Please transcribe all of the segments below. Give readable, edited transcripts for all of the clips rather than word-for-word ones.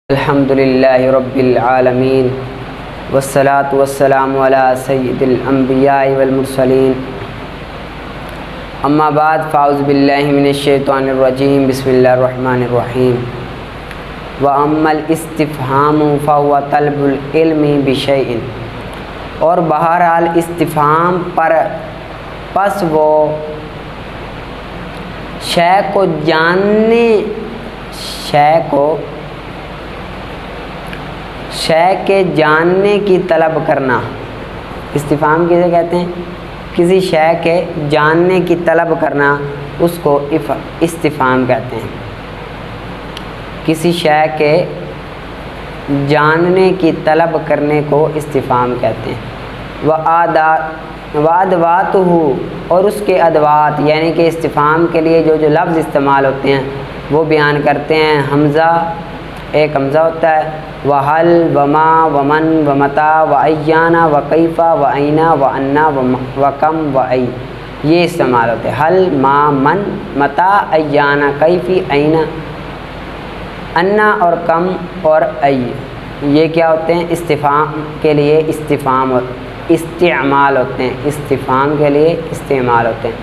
الحمد للہ رب العالمین والصلاة والسلام علی سید الانبیاء والمرسلین اما بعد فاعوذ باللہ من الشیطان الرجیم بسم اللہ الرحمن الرحیم واما الاستفہام فهو طلب العلم بشیء، اور بہرحال استفہام پر پس وہ شے کو جاننے شے کے جاننے کی طلب کرنا، استفہام کسے کہتے ہیں؟ کسی شے کے جاننے کی طلب کرنا، اس کو استفہام کہتے ہیں۔ کسی شے کے جاننے کی طلب کرنے کو استفہام کہتے ہیں۔ وَأَدْوَاتُهُ، اور اس کے ادوات یعنی کہ استفہام کے لیے جو لفظ استعمال ہوتے ہیں وہ بیان کرتے ہیں۔ حمزہ، ایک حمزہ ہوتا ہے، وَحَل، وَمَا، وَمَن، وَمَتَا، وَأَيَّانَ، وَكَيْفَ، وَأَيْنَ، وَأَنَّا، وَكَمْ، وَأَيْ، یہ استعمال ہوتے ہیں۔ حل، ما، من، متا، ایانا، کیفی، این، انا اور کم اور ای، یہ کیا ہوتے ہیں؟ استفہام کے لیے استعمال ہوتے ہیں، استفہام کے لیے استعمال ہوتے ہیں۔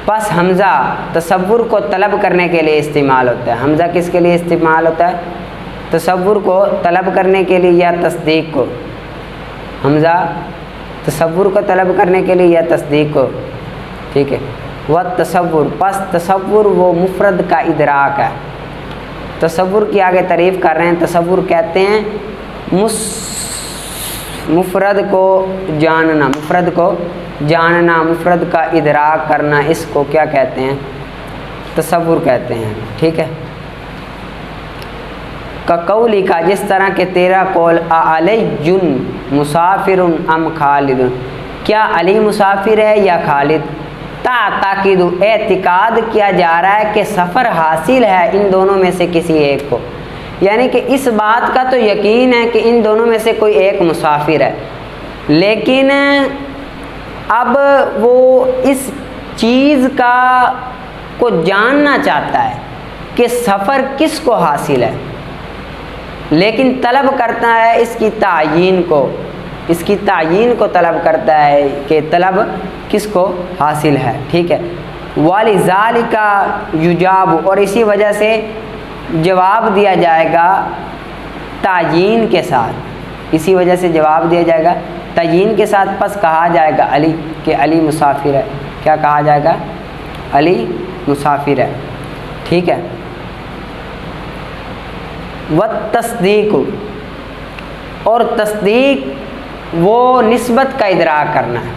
پس حمزہ تصور کو طلب کرنے کے لیے استعمال ہوتا ہے۔ حمزہ کس کے لیے استعمال ہوتا ہے؟ تصور کو طلب کرنے کے لیے یا تصدیق کو۔ حمزہ تصور کو طلب کرنے کے لیے یا تصدیق کو، ٹھیک ہے۔ تصور، پس تصور وہ مفرد کا ادراک ہے۔ تصور کی آگے تعریف کر رہے ہیں۔ تصور کہتے ہیں مفرد کو جاننا، مفرد کا ادراک کرنا، اس کو کیا کہتے ہیں؟ تصور کہتے ہیں، ٹھیک ہے۔ قولی کا، جس طرح کہ تیرا قول، علی مسافر ام خالد، کیا علی مسافر ہے یا خالد؟ تعتقد، اعتقاد کیا جا رہا ہے کہ سفر حاصل ہے ان دونوں میں سے کسی ایک کو، یعنی کہ اس بات کا تو یقین ہے کہ ان دونوں میں سے کوئی ایک مسافر ہے، لیکن اب وہ اس چیز کو جاننا چاہتا ہے کہ سفر کس کو حاصل ہے، لیکن طلب کرتا ہے اس کی تعیین کو طلب کرتا ہے کہ طلب کس کو حاصل ہے، ٹھیک ہے۔ وَلِذَالِكَ يُجَابُ، اور اسی وجہ سے جواب دیا جائے گا تعیین کے ساتھ، اسی وجہ سے جواب دیا جائے گا تعیین کے ساتھ۔ پس کہا جائے گا علی، کہ علی مسافر ہے۔ کیا کہا جائے گا؟ علی مسافر ہے، ٹھیک ہے۔ والتصدیق، اور تصدیق وہ نسبت کا ادراک کرنا ہے۔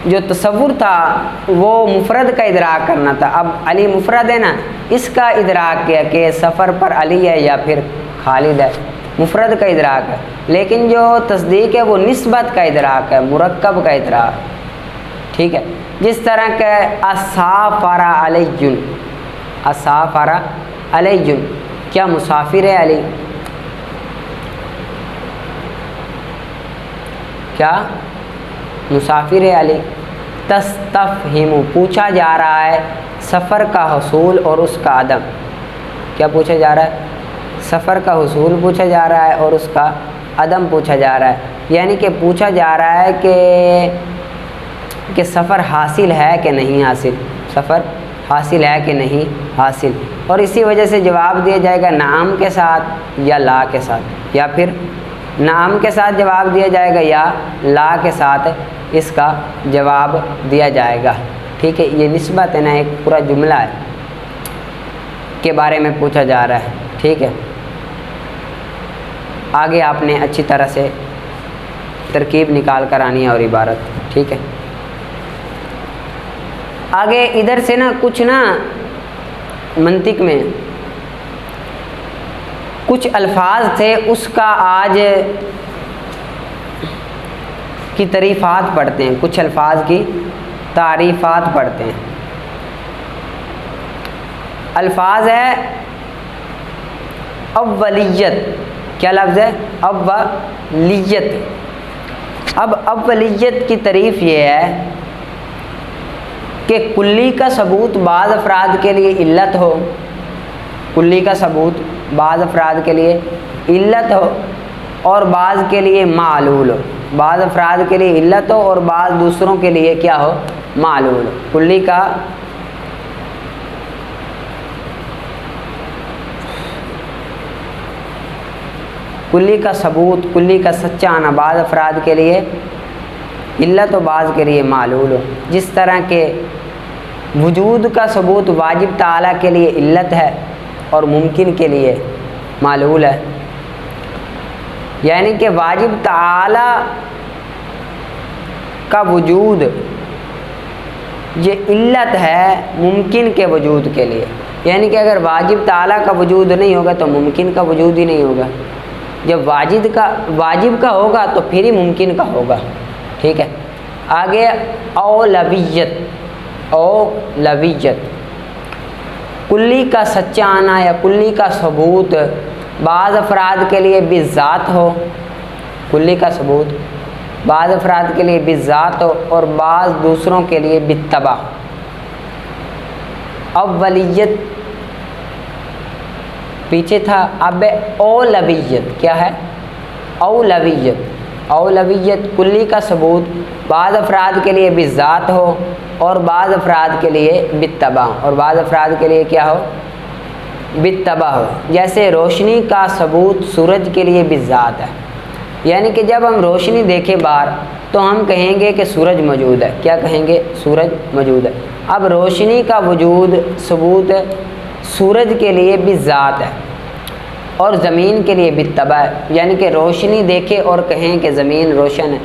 جو تصور تھا وہ مفرد کا ادراک کرنا تھا، اب علی مفرد ہے نا، اس کا ادراک کیا کہ سفر پر علی ہے یا پھر خالد ہے، مفرد کا ادراک ہے۔ لیکن جو تصدیق ہے وہ نسبت کا ادراک ہے، مرکب کا ادراک، ٹھیک ہے۔ جس طرح کہ اسافر علی، اسافر علی، کیا مسافر ہے علی؟ کیا مسافر ہے علی؟ تستفہم، پوچھا جا رہا ہے سفر کا حصول اور اس کا عدم۔ کیا پوچھا جا رہا ہے؟ سفر کا حصول پوچھا جا رہا ہے اور اس کا عدم پوچھا جا رہا ہے، یعنی کہ پوچھا جا رہا ہے کہ سفر حاصل ہے کہ نہیں حاصل، سفر حاصل ہے کہ نہیں حاصل، اور اسی وجہ سے جواب دیا جائے گا نعم کے ساتھ یا لا کے ساتھ، یا پھر نعم کے ساتھ جواب دیا جائے گا یا لا کے ساتھ اس کا جواب دیا جائے گا، ٹھیک ہے۔ یہ نسبت ہے نا، ایک پورا جملہ ہے کے بارے میں پوچھا جا رہا ہے، ٹھیک ہے۔ آگے آپ نے اچھی طرح سے ترکیب نکال کر آنی ہے اور عبارت، ٹھیک ہے۔ آگے ادھر سے نا کچھ نا منطق میں کچھ الفاظ تھے، اس کا آج کی تعریفات پڑھتے ہیں، کچھ الفاظ کی تعریفات پڑھتے ہیں۔ الفاظ ہے اولیت، کیا لفظ ہے؟ اولیت۔ اب اولیت کی تعریف یہ ہے کہ کلی کا ثبوت بعض افراد کے لیے علت ہو کلی کا ثبوت بعض افراد کے لیے علت ہو اور بعض کے لیے معلول ہو، بعض افراد کے لیے علت ہو اور بعض دوسروں کے لیے کیا ہو، معلول ہو۔ کلی کا ثبوت، کلی کا سچا آنا بعض افراد کے لیے علت و بعض کے لیے معلول ہو، جس طرح کہ وجود کا ثبوت واجب تعالیٰ کے لیے علت ہے اور ممکن کے لیے معلول ہے، یعنی کہ واجب تعالیٰ کا وجود یہ علت ہے ممکن کے وجود کے لیے، یعنی کہ اگر واجب تعالیٰ کا وجود نہیں ہوگا تو ممکن کا وجود ہی نہیں ہوگا، جب واجب کا ہوگا تو پھر ہی ممکن کا ہوگا، ٹھیک ہے۔ آگے اولویت، کلی کا سچا آنا یا کلی کا ثبوت بعض افراد کے لیے بالذات ہو، کلی کا ثبوت بعض افراد کے لیے بالذات ہو اور بعض دوسروں کے لیے بالتبع۔ اولیت پیچھے تھا، اب اولویت کیا ہے، اولویت کلی کا ثبوت بعض افراد کے لیے بالذات ہو اور بعض افراد کے لیے بالتبع، اور بعض افراد کے لیے کیا ہو، بالتبع ہو۔ جیسے روشنی کا ثبوت سورج کے لیے بالذات ہے، یعنی کہ جب ہم روشنی دیکھیں باہر تو ہم کہیں گے کہ سورج موجود ہے، کیا کہیں گے، سورج موجود ہے۔ اب روشنی کا وجود ثبوت سورج کے لیے بالذات ہے اور زمین کے لیے بالتبع ہے، یعنی کہ روشنی دیکھے اور کہیں کہ زمین روشن ہے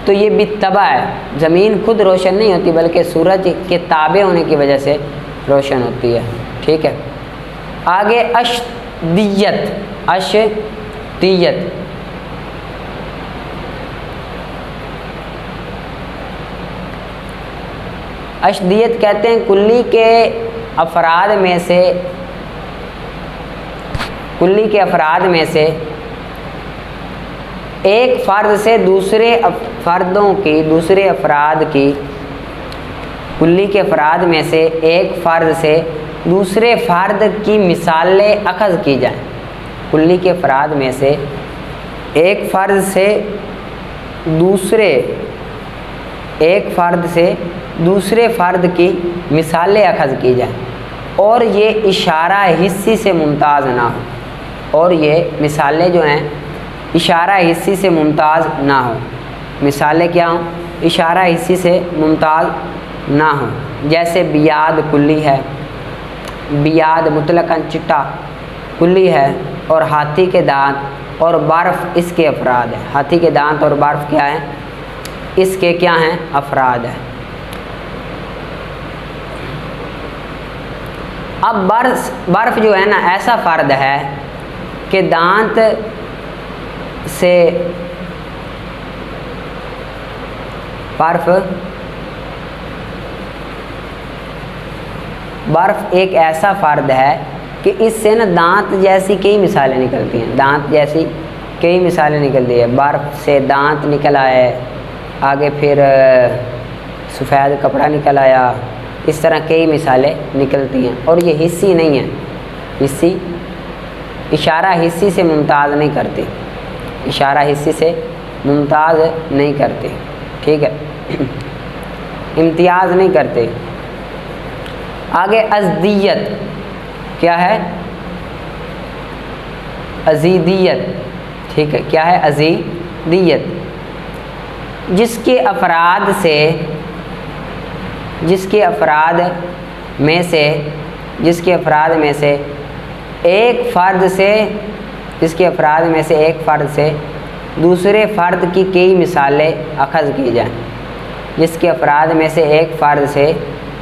تو یہ بالتبع ہے، زمین خود روشن نہیں ہوتی بلکہ سورج کے تابع ہونے کی وجہ سے روشن ہوتی ہے، ٹھیک ہے۔ آگے اشدیت، اشدیت کہتے ہیں کلی کے افراد میں سے ایک فرد سے دوسرے افراد کی، کلی کے افراد میں سے ایک فرد سے دوسرے فرد کی مثالیں اخذ کی جائیں، کلی کے افراد میں سے ایک فرد سے دوسرے فرد کی مثالیں اخذ کی جائیں اور یہ اشارہ حسی سے ممتاز نہ ہو، اور یہ مثالیں جو ہیں اشارہ حسی سے ممتاز نہ ہو، مثالیں کیا ہوں، اشارہ حسی سے ممتاز نہ ہوں۔ جیسے بیاد کلی ہے، بیاد مطلقاً چٹا کلی ہے، اور ہاتھی کے دانت اور برف اس کے افراد ہیں، ہاتھی کے دانت اور برف کیا ہیں، اس کے کیا ہیں، افراد ہیں۔ اب برف جو ہے نا ایسا فرد ہے کہ دانت سے برف ایک ایسا فرد ہے کہ اس سے نا دانت جیسی کئی مثالیں نکلتی ہیں، دانت جیسی کئی مثالیں نکلتی ہیں، برف سے دانت نکل آئے، آگے پھر سفید کپڑا نکل آیا، اس طرح کئی مثالیں نکلتی ہیں، اور یہ حسی نہیں ہے، حسی اشارہ حسی سے ممتاز نہیں کرتی، اشارہ حسی سے ممتاز نہیں کرتی، ٹھیک ہے، امتیاز نہیں کرتے۔ آگے ازدیت کیا ہے، ازیدیت، ٹھیک ہے، کیا ہے، ازیدیت، جس کے افراد میں سے ایک فرد سے دوسرے فرد کی کئی مثالیں اخذ کی جائیں، جس کے افراد میں سے ایک فرد سے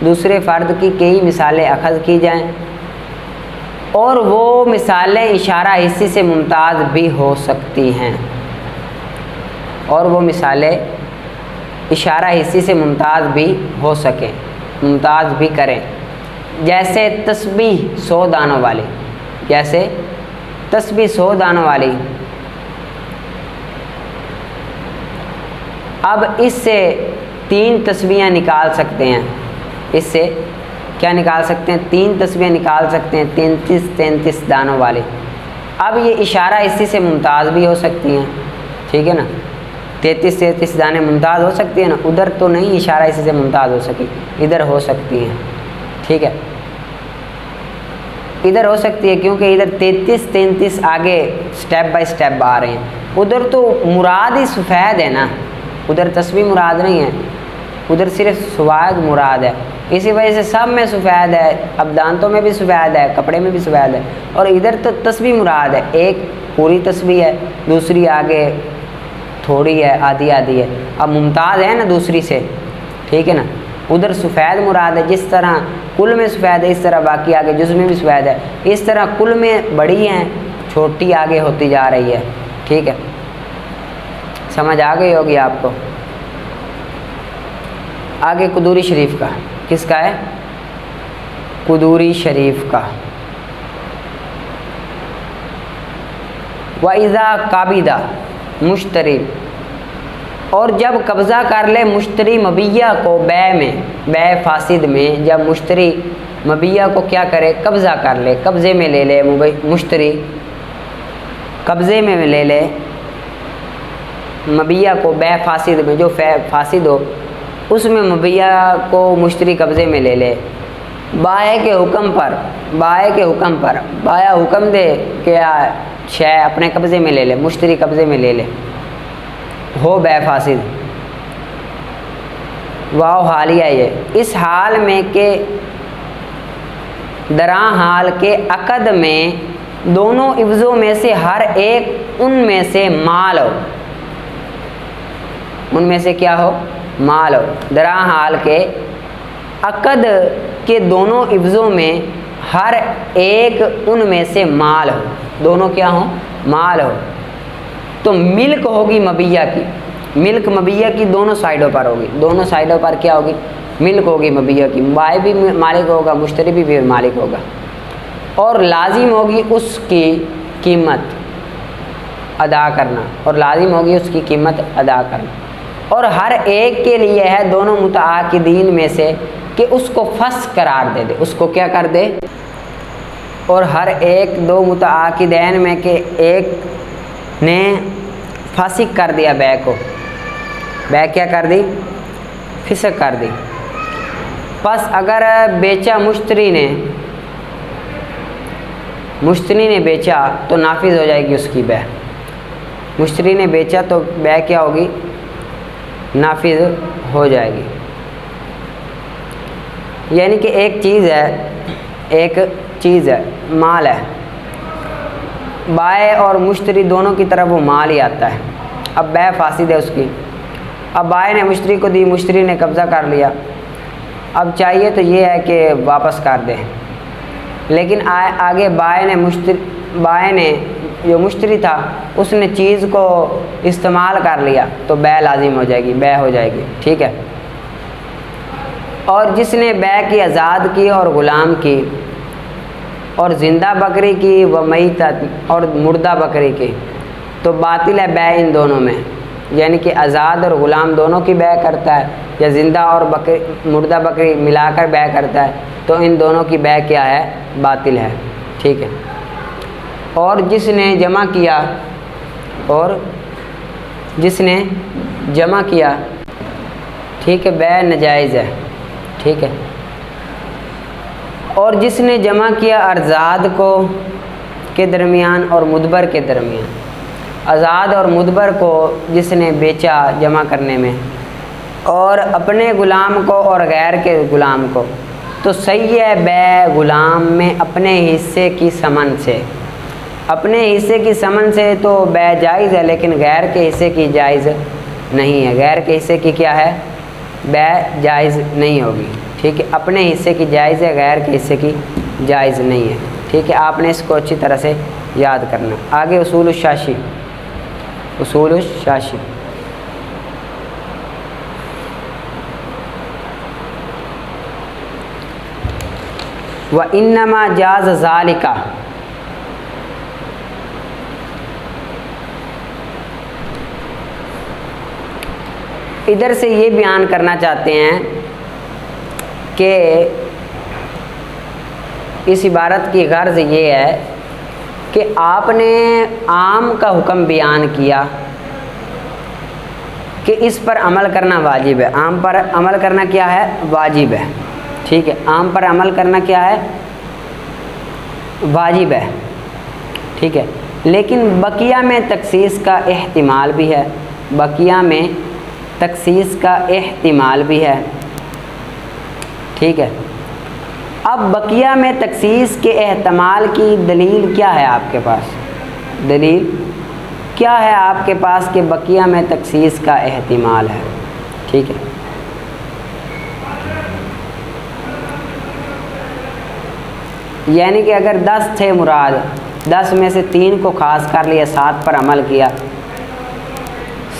دوسرے فرد کی کئی مثالیں اخذ کی جائیں اور وہ مثالیں اشارہ حسی سے ممتاز بھی ہو سکتی ہیں، اور وہ مثالیں اشارہ حسی سے ممتاز بھی ہو سکیں، ممتاز بھی کریں۔ جیسے تسبیح 100 دانوں والی، جیسے تسبیح 100 دانوں والی، اب اس سے 3 تسبیحیں نکال سکتے ہیں، اس سے کیا نکال سکتے ہیں؟ 3 تسبیح نکال سکتے ہیں 33 دانوں والی۔ اب یہ اشارہ اسی سے ممتاز بھی ہو سکتی ہیں، ٹھیک ہے نا، 33 دانے ممتاز ہو سکتی ہیں نا، ادھر تو نہیں اشارہ اسی سے ممتاز ہو سکی، ادھر ہو سکتی ہیں، ٹھیک ہے، ادھر ہو سکتی ہے کیونکہ ادھر 33 آگے سٹیپ بائی سٹیپ آ رہے ہیں، ادھر تو مراد ہی سفید ہے نا، ادھر تسبیح مراد نہیں ہے، ادھر صرف سواد مراد ہے، اسی وجہ سے سب میں سفید ہے، اب دانتوں میں بھی سفید ہے، کپڑے میں بھی سفید ہے، اور ادھر تو تسبیح مراد ہے، ایک پوری تسبیح ہے، دوسری آگے تھوڑی ہے، آدھی ہے، اب ممتاز ہے نا دوسری سے، ٹھیک ہے نا، ادھر سفید مراد ہے، جس طرح کل میں سفید ہے اس طرح باقی آگے جز میں بھی سفید ہے، اس طرح کل میں بڑی ہیں، چھوٹی آگے ہوتی جا رہی ہے، ٹھیک ہے، سمجھ آ گئی ہوگی آپ کو۔ آگے قدوری شریف کا، کس کا ہے؟ قدوری شریف کا۔ وَإِذَا قَبِضَ مشتری، اور جب قبضہ کر لے مشتری مبیہ کو بے میں، بے فاسد میں، جب مشتری مبیہ کو کیا کرے؟ قبضہ کر لے، قبضے میں لے لے، مشتری قبضے میں لے لے مبیہ کو بے فاسد میں، جو فاسد ہو اس میں مبیہ کو مشتری قبضے میں لے لے، بائع کے حکم پر، بائع حکم دے کہ شے اپنے قبضے میں لے لے، مشتری قبضے میں لے لے، ہو بے فاسد، واو حالیہ یہ، اس حال میں کہ دراں حال کے عقد میں دونوں عوضوں میں سے ہر ایک ان میں سے مال ہو، ان میں سے کیا ہو؟ مال ہو، دراں حال کے عقد کے دونوں عوضوں میں ہر ایک ان میں سے مال ہو، دونوں کیا ہوں؟ مال ہو، تو ملک ہوگی مبیہ کی، ملک مبیہ کی دونوں سائڈوں پر ہوگی، دونوں سائڈوں پر کیا ہوگی؟ ملک ہوگی مبیہ کی، بائع بھی مالک ہوگا، مشتری بھی مالک ہوگا، اور لازم ہوگی اس کی قیمت ادا کرنا، اور لازم ہوگی اس کی قیمت ادا کرنا، اور ہر ایک کے لیے ہے دونوں متعاقدین میں سے کہ اس کو فسخ قرار دے دے، اس کو کیا کر دے؟ اور ہر ایک دو متعاقدین میں کہ ایک نے فاسق کر دیا بے کو، بے کیا کر دی؟ فسق کر دی، پس اگر بیچا مشتری نے بیچا تو نافذ ہو جائے گی اس کی بے، مشتری نے بیچا تو بے کیا ہوگی؟ نافذ ہو جائے گی، یعنی کہ ایک چیز ہے مال ہے، بائع اور مشتری دونوں کی طرف وہ مال ہی آتا ہے، اب بے فاسد ہے اس کی، اب بائع نے مشتری کو دی، مشتری نے قبضہ کر لیا، اب چاہیے تو یہ ہے کہ واپس کر دیں، لیکن آگے بائع نے جو مشتری تھا اس نے چیز کو استعمال کر لیا تو بے لازم ہو جائے گی، بے ہو جائے گی، ٹھیک ہے، اور جس نے بے کی آزاد کی اور غلام کی، اور زندہ بکری کی و میتت اور مردہ بکری کی، تو باطل ہے بے ان دونوں میں، یعنی کہ آزاد اور غلام دونوں کی بے کرتا ہے، یا زندہ اور مردہ بکری ملا کر بے کرتا ہے، تو ان دونوں کی بے کیا ہے؟ باطل ہے، ٹھیک ہے، اور جس نے جمع کیا ٹھیک ہے، بے نجائز ہے، ٹھیک ہے، اور جس نے جمع کیا ارزاد کے درمیان اور مدبر کے درمیان، آزاد اور مدبر کو جس نے بیچا جمع کرنے میں، اور اپنے غلام کو اور غیر کے غلام کو، تو صحیح ہے بے غلام میں اپنے حصے کی ثمن سے، اپنے حصے کی ثمن سے تو بے جائز ہے، لیکن غیر کے حصے کی جائز نہیں ہے، غیر کے حصے کی کیا ہے؟ بے جائز نہیں ہوگی، ٹھیک ہے، اپنے حصے کی جائز ہے، غیر کے حصے کی جائز نہیں ہے، ٹھیک ہے، آپ نے اس کو اچھی طرح سے یاد کرنا۔ آگے اصول الشاشی، وَإِنَّمَا جَازَ ذَلِكَ، ادھر سے یہ بیان کرنا چاہتے ہیں کہ اس عبارت کی غرض یہ ہے کہ آپ نے عام کا حکم بیان کیا کہ اس پر عمل کرنا واجب ہے، عام پر عمل کرنا کیا ہے؟ واجب ہے، ٹھیک ہے، عام پر عمل کرنا کیا ہے؟ واجب ہے، ٹھیک ہے، لیکن بقیہ میں تخصیص کا احتمال بھی ہے، بقیہ میں تخصیص کا احتمال بھی ہے، ٹھیک ہے۔ اب بقیہ میں تخصیص کے احتمال کی دلیل کیا ہے آپ کے پاس؟ دلیل کیا ہے آپ کے پاس کہ بقیہ میں تخصیص کا احتمال ہے؟ ٹھیک ہے، یعنی کہ اگر 10 تھے مراد، 10 میں سے 3 کو خاص کر لیا، 7 پر عمل کیا،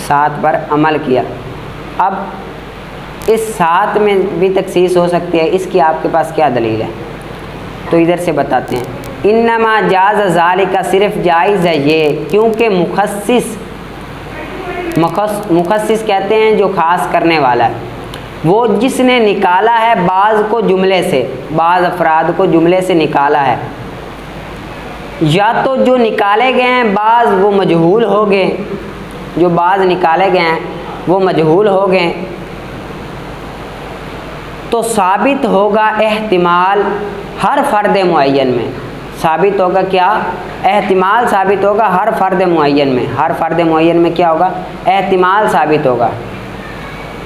7 پر عمل کیا، اب اس 7 میں بھی تخصیص ہو سکتی ہے، اس کی آپ کے پاس کیا دلیل ہے؟ تو ادھر سے بتاتے ہیں، انما جاز ذالک، صرف جائز ہے یہ، کیونکہ مخصص کہتے ہیں جو خاص کرنے والا ہے، وہ جس نے نکالا ہے بعض کو جملے سے، بعض افراد کو جملے سے نکالا ہے، یا تو جو نکالے گئے ہیں بعض وہ مجہول ہو گئے، جو بعض نکالے گئے ہیں وہ مجہول ہو گئے، تو ثابت ہوگا احتمال ہر فرد معین میں، ثابت ہوگا کیا؟ احتمال ثابت ہوگا ہر فرد معین میں، ہر فرد معین میں کیا ہوگا؟ احتمال ثابت ہوگا۔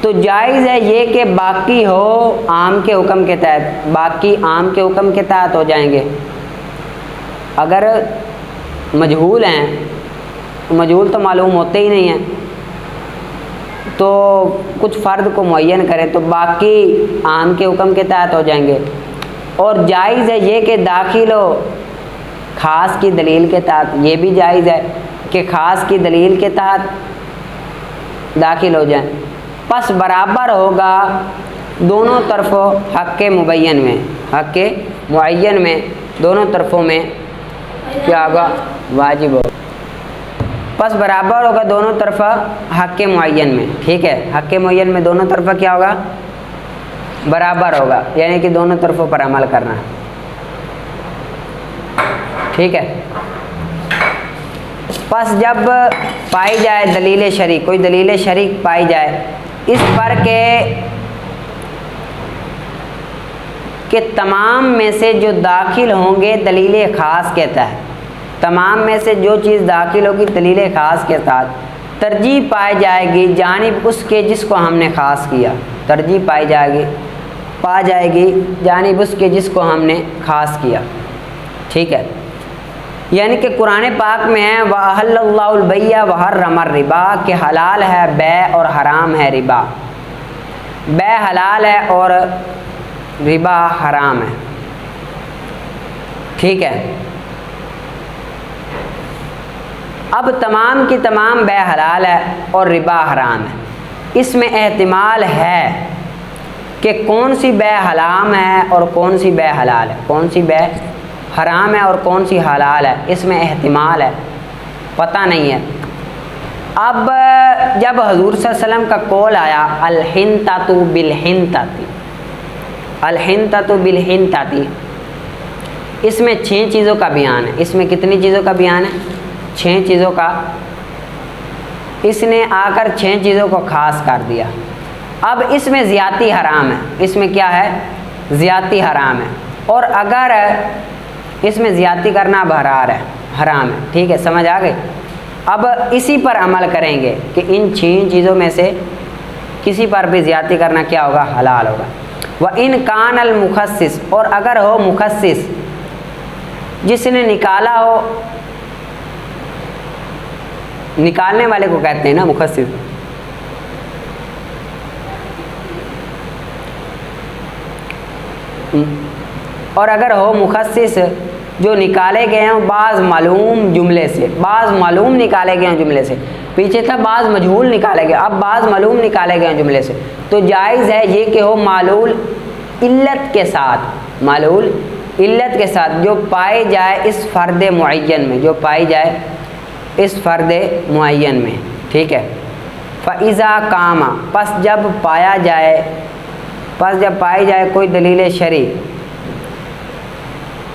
تو جائز ہے یہ کہ باقی ہو عام کے حکم کے تحت، باقی عام کے حکم کے تحت ہو جائیں گے، اگر مجہول ہیں مجہول تو معلوم ہوتے ہی نہیں ہیں، تو کچھ فرد کو معین کریں تو باقی عام کے حکم کے تحت ہو جائیں گے۔ اور جائز ہے یہ کہ داخل ہو خاص کی دلیل کے تحت، یہ بھی جائز ہے کہ خاص کی دلیل کے تحت داخل ہو جائیں، پس برابر ہوگا دونوں طرفوں حق مبین میں، حق معین میں دونوں طرفوں میں کیا ہوگا؟ واجب ہوگا، پس برابر ہوگا دونوں طرفہ حق معین میں، ٹھیک ہے، حق معین میں دونوں طرفہ کیا ہوگا؟ برابر ہوگا، یعنی کہ دونوں طرفوں پر عمل کرنا، ٹھیک ہے۔ پس جب پائی جائے دلیل شرعی، کوئی دلیل شرعی پائی جائے اس پر کہ تمام میں سے جو داخل ہوں گے دلیل خاص کے تحت، تمام میں سے جو چیز داخل ہوگی دلیل خاص کے ساتھ، ترجیح پائی جائے گی جانب اس کے جس کو ہم نے خاص کیا، ترجیح پائی جائے گی جانب اس کے جس کو ہم نے خاص کیا، ٹھیک ہے۔ یعنی کہ قرآن پاک میں ہے وَأَحَلَّ اللَّهُ الْبَيْعَ وَحَرَّمَ الرِّبَا، کہ حلال ہے بیع اور حرام ہے ربا، بیع حلال ہے اور ربا حرام ہے، ٹھیک ہے۔ اب تمام کی تمام بیع حلال ہے اور ربا حرام ہے، اس میں احتمال ہے کہ کون سی بیع حرام ہے اور کون سی بیع حلال ہے، کون سی بیع حرام ہے اور کون سی حلال ہے، اس میں احتمال ہے، پتہ نہیں ہے۔ اب جب حضور صلی اللہ علیہ وسلم کا قول آیا الحنطۃ بالحنطۃ، الحنطۃ بالحنطۃ، اس میں 6 چیزوں کا بیان ہے، اس میں کتنی چیزوں کا بیان ہے؟ 6 چیزوں کا، اس نے آ کر 6 چیزوں کو خاص کر دیا۔ اب اس میں زیادتی حرام ہے، اس میں کیا ہے؟ زیادتی حرام ہے، اور اگر اس میں زیادتی کرنا حرام ہے، ٹھیک ہے، سمجھ آ گئی؟ اب اسی پر عمل کریں گے کہ ان 6 چیزوں میں سے کسی پر بھی زیادتی کرنا کیا ہوگا؟ حلال ہوگا۔ وَإِنْ كَانَ الْمُخَصِّص، اور اگر ہو مخصص، جس نے نکالا ہو، نکالنے والے کو کہتے ہیں نا مخصص، اور اگر ہو مخصص جو نکالے گئے ہوں بعض معلوم جملے سے، بعض معلوم نکالے گئے ہیں جملے سے، پیچھے تھا بعض مجہول نکالے گئے، اب بعض معلوم نکالے گئے ہیں جملے سے، تو جائز ہے یہ کہ ہو معلول علت کے ساتھ، معلول علت کے ساتھ جو پائے جائے اس فرد معین میں، جو پائی جائے اس فرد معین میں، ٹھیک ہے۔ فَإِذَا قَامَ، پس جب پائی جائے کوئی دلیل شرعی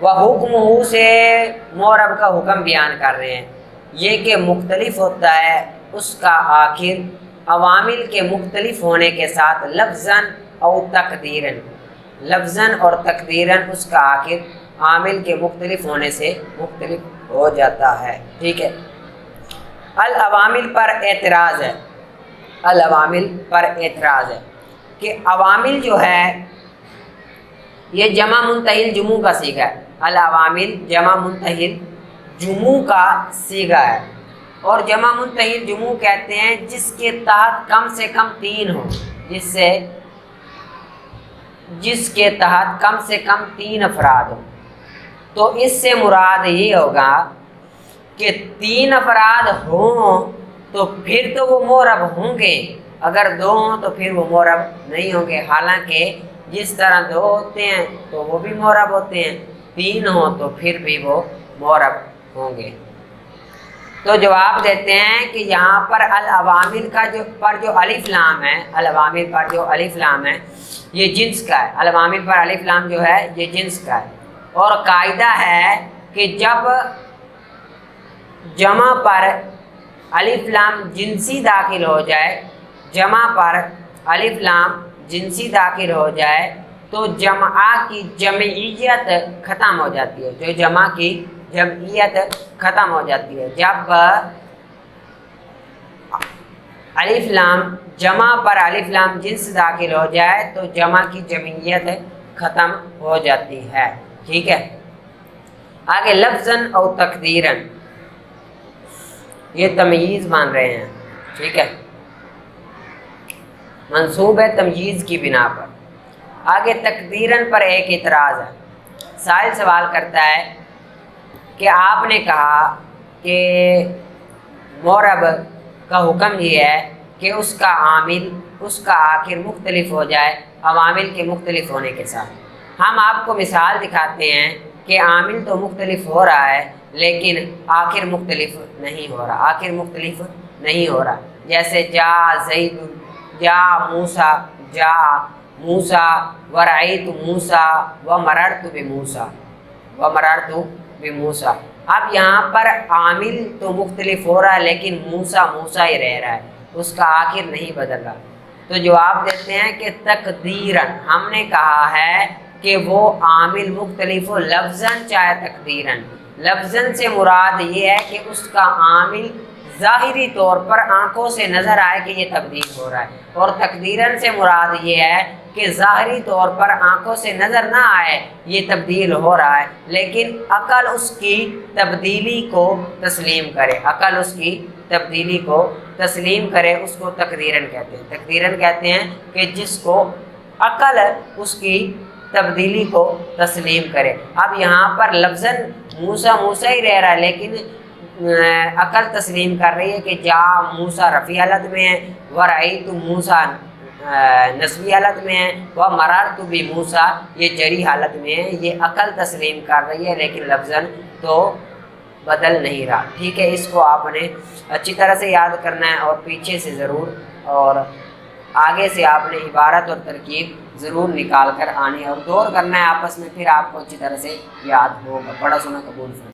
وحکمہ سے مورب کا حکم بیان کر رہے ہیں، یہ کہ مختلف ہوتا ہے اس کا آخر عوامل کے مختلف ہونے کے ساتھ لفظاً او تقدیراً، لفظاً اور تقدیراً اس کا آخر عامل کے مختلف ہونے سے مختلف ہو جاتا ہے، ٹھیک ہے۔ العوامل پر اعتراض ہے، العوامل پر اعتراض ہے کہ عوامل جو ہے یہ جمع منتہی جموع کا صیغہ ہے، العوامل جمع منتہی جموع کا صیغہ ہے، اور جمع منتہی جموع کہتے ہیں جس کے تحت کم سے کم 3 ہو، جس کے تحت کم سے کم 3 افراد ہوں۔ تو اس سے مراد یہ ہوگا کہ 3 افراد ہوں تو پھر تو وہ معرب ہوں گے، اگر 2 ہوں تو پھر وہ معرب نہیں ہوں گے، حالانکہ جس طرح 2 ہوتے ہیں تو وہ بھی معرب ہوتے ہیں، 3 ہوں تو پھر بھی وہ معرب ہوں گے۔ تو جواب دیتے ہیں کہ یہاں پر العوامل کا جو الف لام ہے، العوامل پر جو الف لام ہے یہ جنس کا ہے، العوامل پر الف لام جو ہے یہ جنس کا ہے، اور قاعدہ ہے کہ جب جمع پر الف لام جنسی داخل ہو جائے، جمع پر الف لام جنسی داخل ہو جائے تو جمع کی جمعیت ختم ہو جاتی ہے، جو جمع کی جمعیت ختم ہو جاتی ہے۔ جب الف لام جمع پر الف لام جنس داخل ہو جائے تو جمع کی جمعیت ختم ہو جاتی ہے، ٹھیک ہے۔ آگے لفظاً او تقدیراً، یہ تمییز مان رہے ہیں، ٹھیک ہے، منصوب ہے تمییز کی بنا پر۔ آگے تقدیراً پر ایک اعتراض ہے، سائل سوال کرتا ہے کہ آپ نے کہا کہ معرب کا حکم یہ ہے کہ اس کا عامل اس کا آخر مختلف ہو جائے عوامل کے مختلف ہونے کے ساتھ۔ ہم آپ کو مثال دکھاتے ہیں کہ عامل تو مختلف ہو رہا ہے لیکن آخر مختلف نہیں ہو رہا، آخر مختلف نہیں ہو رہا، جیسے جا زید، جا موسیٰ، جا موسیٰ، ورأیت موسیٰ، ومررت بموسیٰ، ومررت بموسیٰ۔ اب یہاں پر عامل تو مختلف ہو رہا ہے لیکن موسیٰ موسیٰ ہی رہ رہا ہے، اس کا آخر نہیں بدل رہا۔ تو جواب دیتے ہیں کہ تقدیراً ہم نے کہا ہے کہ وہ عامل مختلف ہو لفظاً چاہے تقدیراً۔ لفظاً سے مراد یہ ہے کہ اس کا عامل ظاہری طور پر آنکھوں سے نظر آئے کہ یہ تبدیل ہو رہا ہے، اور تقدیراً سے مراد یہ ہے کہ ظاہری طور پر آنکھوں سے نظر نہ آئے یہ تبدیل ہو رہا ہے لیکن عقل اس کی تبدیلی کو تسلیم کرے، عقل اس کی تبدیلی کو تسلیم کرے، اس کو تقدیراً کہتے ہیں۔ تقدیراً کہتے ہیں کہ جس کو عقل اس کی تبدیلی کو تسلیم کرے۔ اب یہاں پر لفظاً موسیٰ موسیٰ ہی رہ رہا ہے لیکن عقل تسلیم کر رہی ہے کہ جا موسیٰ رفیع حالت میں ہے، ورأیت موسیٰ نسبی حالت میں ہے، ومررت بموسیٰ یہ جری حالت میں ہے، یہ عقل تسلیم کر رہی ہے لیکن لفظاً تو بدل نہیں رہا، ٹھیک ہے۔ اس کو آپ نے اچھی طرح سے یاد کرنا ہے اور پیچھے سے ضرور اور آگے سے آپ نے عبارت اور ترکیب ضرور نکال کر آنے اور دور کرنا ہے آپس میں، پھر آپ کو اچھی طرح سے یاد ہوگا۔ بڑا سنا قبول فرمائیں۔